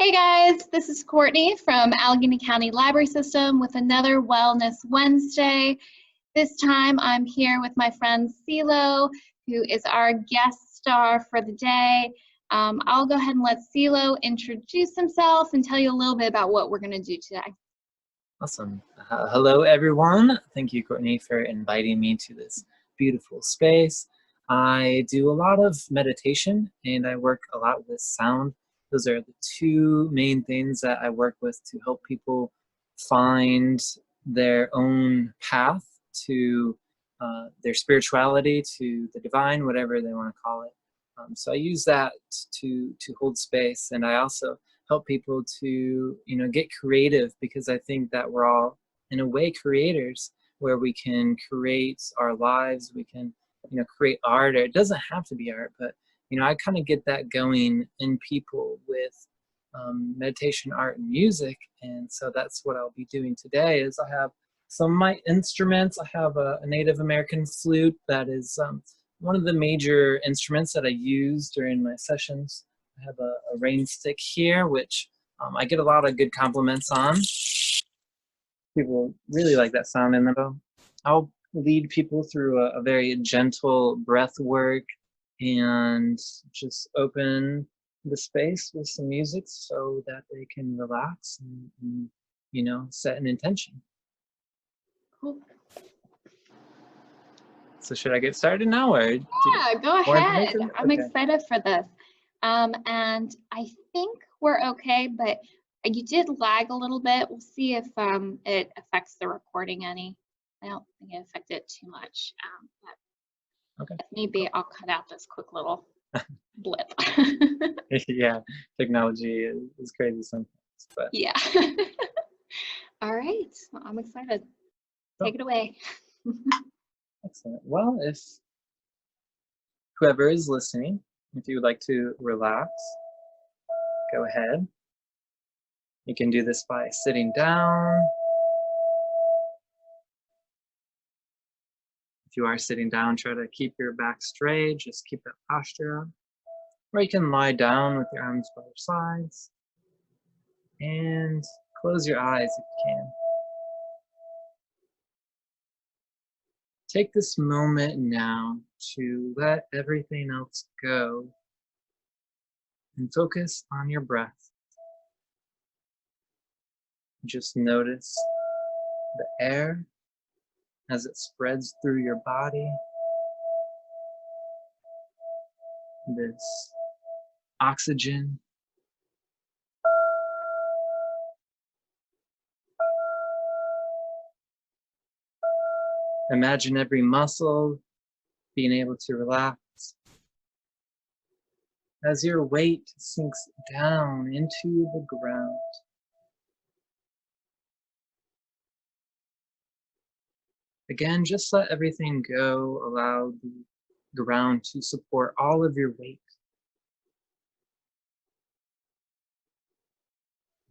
Hey guys, this is Courtney from Allegheny County Library System with another Wellness Wednesday. This time I'm here with my friend CeeLo, who is our guest star for the day. I'll go ahead and let CeeLo introduce himself and tell you a little bit about what we're going to do today. Awesome. Hello, everyone. Thank you, Courtney, for inviting me to this beautiful space. I do a lot of meditation and I work a lot with sound. Those are the two main things that I work with to help people find their own path to their spirituality, to the divine, whatever they want to call it. So I use that to hold space, and I also help people to get creative, because I think that we're all in a way creators, where we can create our lives, we can create art, or it doesn't have to be art, but I kind of get that going in people with meditation, art, and music. And so that's what I'll be doing today. Is I have some of my instruments. I have a Native American flute that is one of the major instruments that I use during my sessions. I have a rain stick here, which I get a lot of good compliments on. People really like that sound in them. I'll lead people through a very gentle breath work and just open the space with some music so that they can relax and set an intention. Cool. So should I get started now, or Yeah, go ahead. I'm excited for this. And I think we're okay, but you did lag a little bit. We'll see if it affects the recording any. I don't think it affected too much. But okay. If need be, I'll cut out this quick little blip. Yeah, technology is crazy sometimes. But yeah. All right. Well, I'm excited. Take it away. Excellent. Well, if whoever is listening, if you would like to relax, go ahead. You can do this by sitting down. If you are sitting down, try to keep your back straight, just keep that posture up. Or you can lie down with your arms by your sides and close your eyes if you can. Take this moment now to let everything else go and focus on your breath. Just notice the air as it spreads through your body. This oxygen. Imagine every muscle being able to relax as your weight sinks down into the ground. Again, just let everything go. Allow the ground to support all of your weight.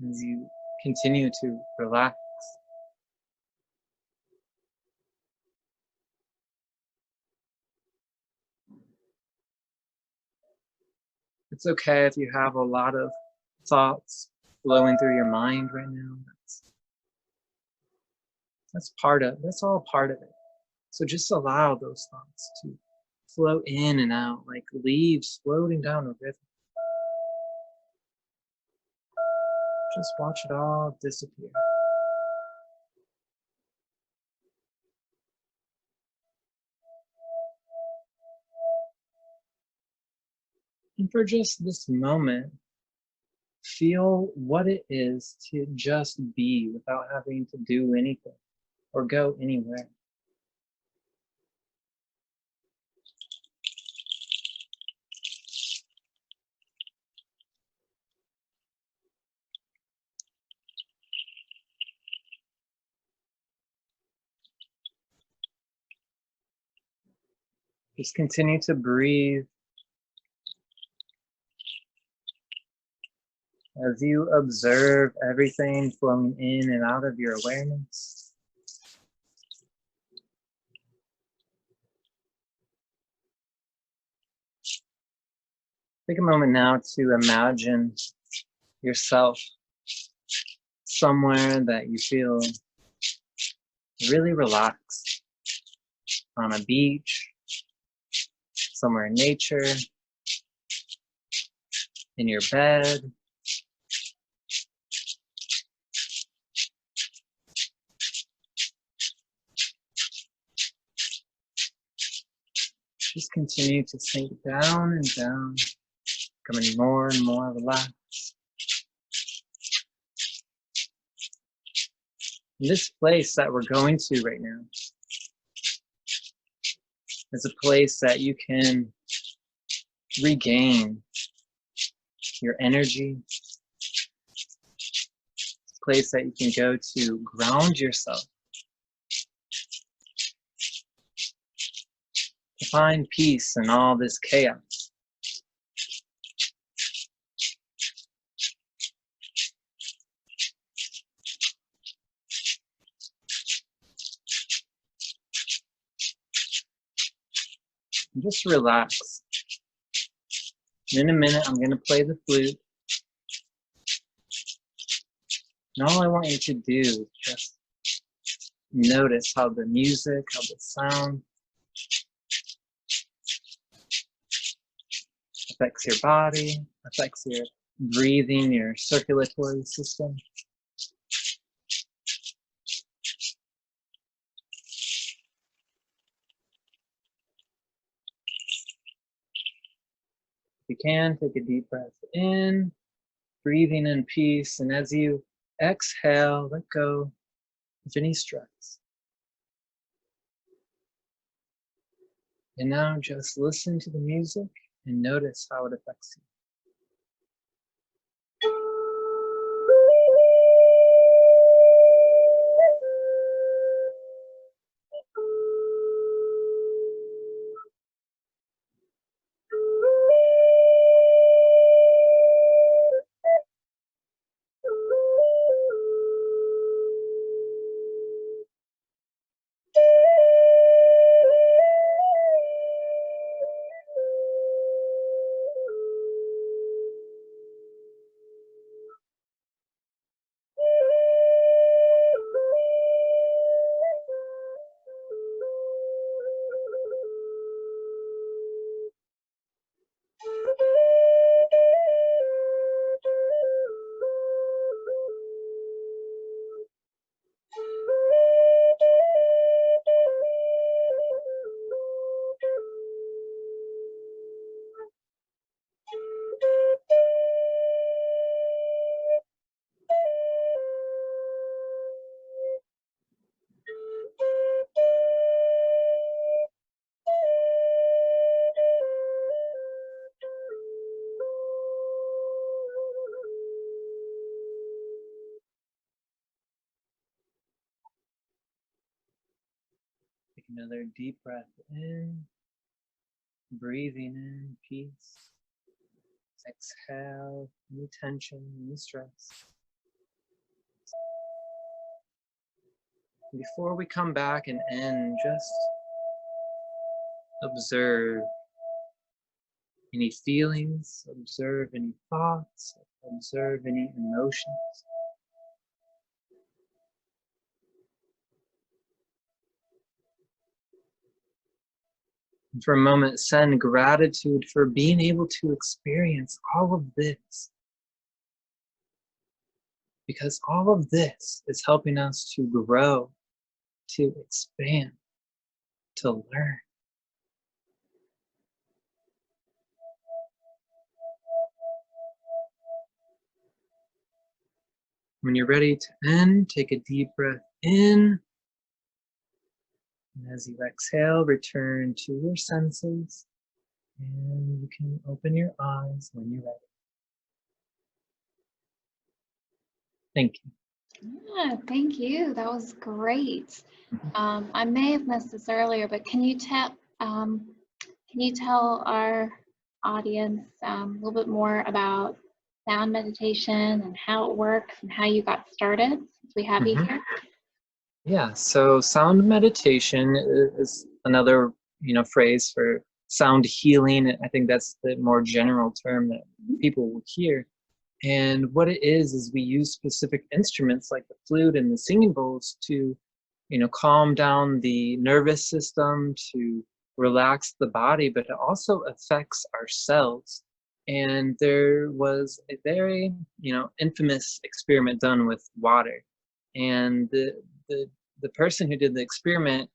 As you continue to relax. It's okay if you have a lot of thoughts flowing through your mind right now. That's all part of it. So just allow those thoughts to flow in and out like leaves floating down a river. Just watch it all disappear. And for just this moment, feel what it is to just be without having to do anything or go anywhere. Just continue to breathe as you observe everything flowing in and out of your awareness. Take a moment now to imagine yourself somewhere that you feel really relaxed, on a beach, somewhere in nature, in your bed. Just continue to sink down and down, becoming more and more relaxed. This place that we're going to right now is a place that you can regain your energy, a place that you can go to ground yourself, to find peace in all this chaos. And just relax. In a minute, I'm going to play the flute. And all I want you to do is just notice how the music, how the sound affects your body, affects your breathing, your circulatory system. If you can, take a deep breath in, breathing in peace, and as you exhale, let go of any stress. And now just listen to the music and notice how it affects you. Take another deep breath in, breathing in peace. Exhale any tension, any stress. Before we come back and end, just observe any feelings, observe any thoughts, observe any emotions. And for a moment, send gratitude for being able to experience all of this. Because all of this is helping us to grow, to expand, to learn. When you're ready to end, take a deep breath in. And as you exhale, return to your senses. And you can open your eyes when you're ready. Thank you. Yeah, thank you. That was great. I may have missed this earlier, but can you tell our audience a little bit more about sound meditation and how it works and how you got started, since we have you here? Yeah, so sound meditation is another, phrase for sound healing. I think that's the more general term that people will hear. And what it is we use specific instruments like the flute and the singing bowls to, calm down the nervous system, to relax the body, but it also affects our cells. And there was a very, infamous experiment done with water. And the person who did the experiment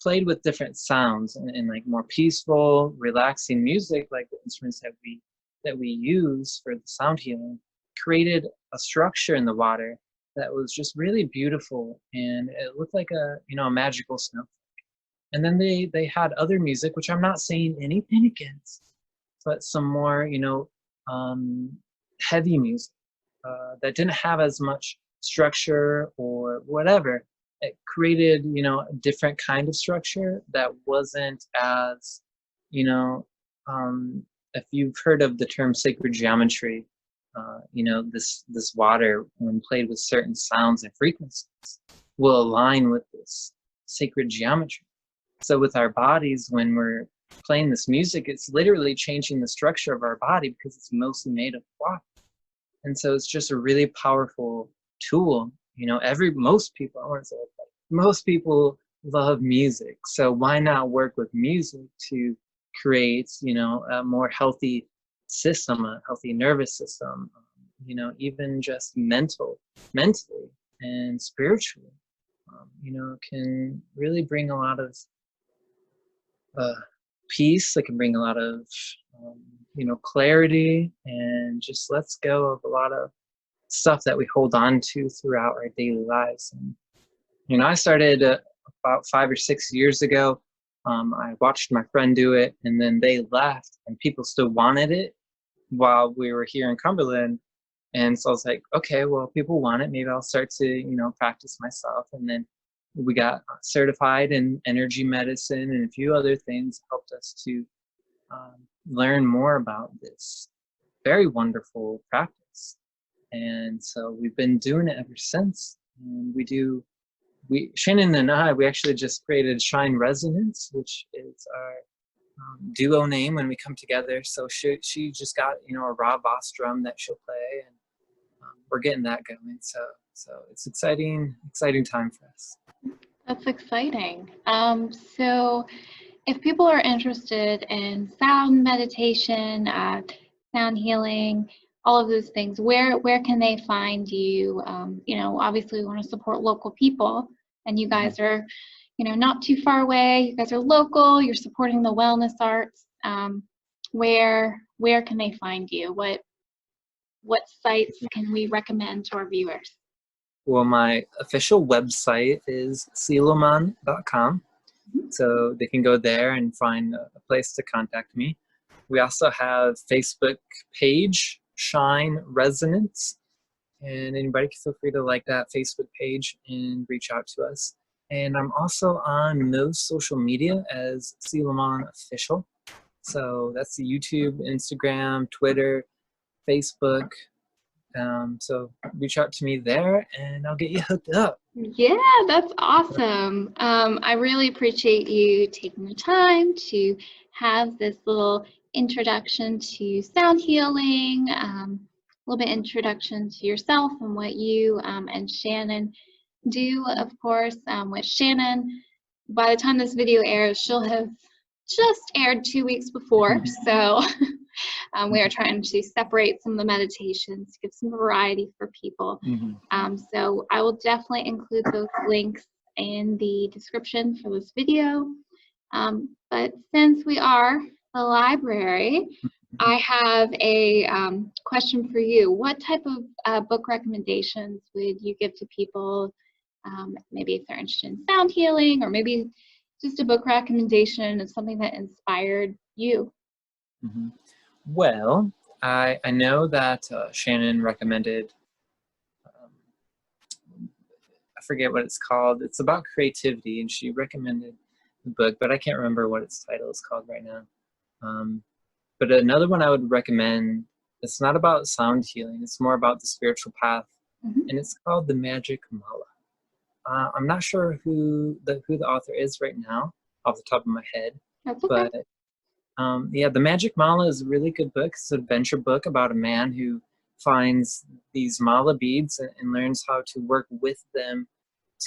played with different sounds and like more peaceful, relaxing music, like the instruments that we use for the sound healing, created a structure in the water that was just really beautiful, and it looked like a magical snowflake. And then they had other music, which I'm not saying anything against, but some more um, heavy music that didn't have as much structure or whatever. It created a different kind of structure that wasn't as you know um, if you've heard of the term sacred geometry, this water, when played with certain sounds and frequencies, will align with this sacred geometry. So with our bodies, when we're playing this music, it's literally changing the structure of our body because it's mostly made of water. And so it's just a really powerful tool. Most people, I want to say, most people love music. So why not work with music to create, a more healthy system, a healthy nervous system, even just mentally and spiritually, can really bring a lot of peace. It can bring a lot of, clarity, and just lets go of a lot of stuff that we hold on to throughout our daily lives. And, I started about 5 or 6 years ago. I watched my friend do it, and then they left, and people still wanted it while we were here in Cumberland. And so I was like, okay, well, people want it. Maybe I'll start to, practice myself. And then we got certified in energy medicine and a few other things, helped us to learn more about this very wonderful practice. And so we've been doing it ever since. And Shannon and I, we actually just created Shine Resonance, which is our duo name when we come together. So she just got, a raw bass drum that she'll play, and we're getting that going. So it's exciting time for us. That's exciting. So if people are interested in sound meditation, sound healing, all of those things, where can they find you? Obviously we want to support local people, and you guys are, not too far away. You guys are local. You're supporting the wellness arts. Where can they find you? What sites can we recommend to our viewers? Well, my official website is selomon.com. So they can go there and find a place to contact me. We also have Facebook page, Shine Resonance, and anybody can feel free to like that Facebook page and reach out to us. And I'm also on most social media as Selomon Official. So that's the YouTube, Instagram, Twitter, Facebook. So reach out to me there and I'll get you hooked up. Yeah, that's awesome. I really appreciate you taking the time to have this little introduction to sound healing, a little bit introduction to yourself and what you and Shannon do, of course. With Shannon, by the time this video airs, she'll have just aired 2 weeks before. So we are trying to separate some of the meditations, give some variety for people. So I will definitely include those links in the description for this video. But since we are the library, I have a question for you. What type of book recommendations would you give to people? Maybe if they're interested in sound healing, or maybe just a book recommendation of something that inspired you. Well, I know that Shannon recommended, I forget what it's called. It's about creativity, and she recommended the book, but I can't remember what its title is called right now. But another one I would recommend, it's not about sound healing, it's more about the spiritual path, and it's called The Magic Mala. I'm not sure who the author is right now off the top of my head. That's okay. But yeah, The Magic Mala is a really good book. It's an adventure book about a man who finds these mala beads and learns how to work with them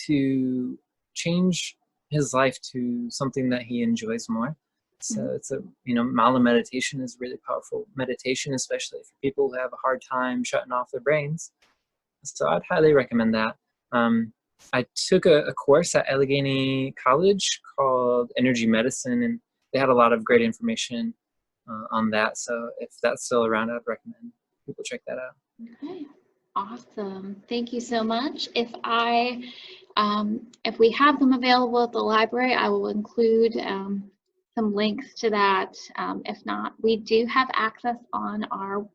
to change his life to something that he enjoys more. So it's a, mala meditation is really powerful meditation, especially for people who have a hard time shutting off their brains. So I'd highly recommend that. I took a course at Allegheny College called Energy Medicine, and they had a lot of great information on that. So if that's still around, I'd recommend people check that out. Okay, awesome. Thank you so much. If we have them available at the library, I will include some links to that. If not, we do have access on our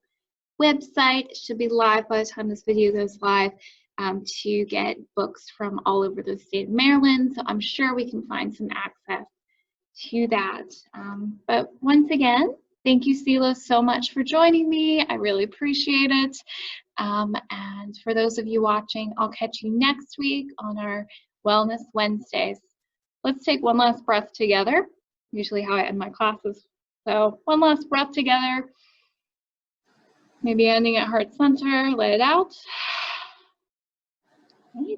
website. It should be live by the time this video goes live, to get books from all over the state of Maryland. So I'm sure we can find some access to that. But once again, thank you, Selo, so much for joining me. I really appreciate it. And for those of you watching, I'll catch you next week on our Wellness Wednesdays. Let's take one last breath together. Usually how I end my classes. So one last breath together. Maybe ending at heart center, let it out.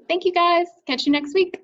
Thank you guys. Catch you next week.